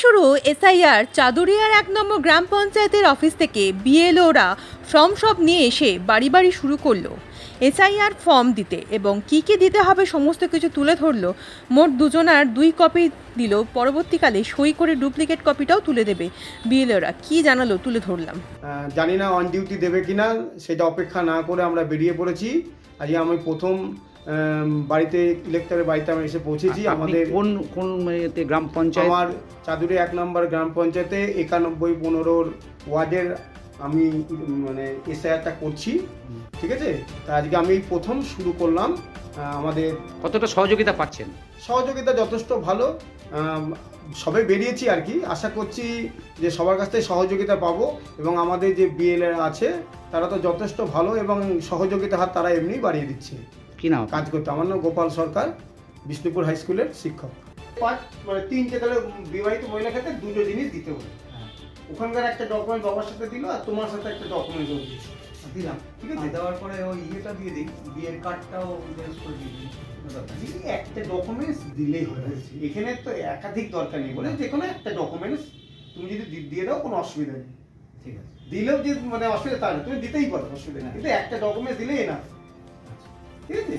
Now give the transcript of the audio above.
শুরু এসআইআর। চাদুরিয়ার ১ নম্বর গ্রাম পঞ্চায়েতের অফিস থেকে বিএলওরা ফর্ম সব নিয়ে এসে বাড়ি বাড়ি শুরু করলো এসআইআর ফর্ম দিতে এবং কি দিতে হবে সমস্ত কিছু তুলে ধরলো। মোট দুজনার 2 কপি দিল, পরবর্তীকালে সই করে ডুপ্লিকেট কপিটাও তুলে দেবে। বিএলওরা কি জানালো তুলে ধরলাম। জানি না অন ডিউটি দেবে কিনা, সেটা অপেক্ষা না করে আমরা বেরিয়ে পড়েছি। আজকে আমি প্রথম বাড়িতে ইলেকটরের বাড়িতে আমি এসে পৌঁছেছি। আমাদের কোন গ্রাম পঞ্চায়েত? আমার চাদুরিয়া 1 নম্বর গ্রাম পঞ্চায়েতে 91-15 ওয়ার্ডের আমি মানে এসআইআরটা করছি, ঠিক আছে। তা আজকে আমি প্রথম শুরু করলাম। আমাদের কতটা সহযোগিতা পাচ্ছেন? সহযোগিতা যথেষ্ট ভালো, সবাই বেরিয়েছি আর কি। আশা করছি যে সবার কাছ থেকে সহযোগিতা পাবো এবং আমাদের যে বিএলএ আছে তারা তো যথেষ্ট ভালো এবং সহযোগিতার হাত তারা এমনি বাড়িয়ে দিচ্ছে কি নাম কাজ করতে। আমার নাম গোপাল সরকার, বিষ্ণুপুর হাই স্কুলের শিক্ষক। মানে 3টে তাহলে বিবাহিত মহিলা ক্ষেত্রে 2টো জিনিস দিতে হবে। ওখানকার একটা ডকুমেন্ট বাবার সাথে দিল আর তোমার সাথে একটা ডকুমেন্ট দিলাম, ঠিক আছে। দেওয়ার পরে ওই ইয়েটা দিয়ে দিই, বিয়ের কার্ডটাও চেঞ্জ করে দিয়ে দিই। একটা ডকুমেন্টস দিলেই হবে, এখানে তো একাধিক দরকার নেই বলে যে কোনো একটা ডকুমেন্টস তুমি যদি দিয়ে দাও কোনো অসুবিধা নেই, ঠিক আছে। দিলেও যে মানে অসুবিধা তা না, তুমি দিতেই পারো, অসুবিধা নেই, কিন্তু একটা ডকুমেন্টস দিলেই না, ঠিক আছে।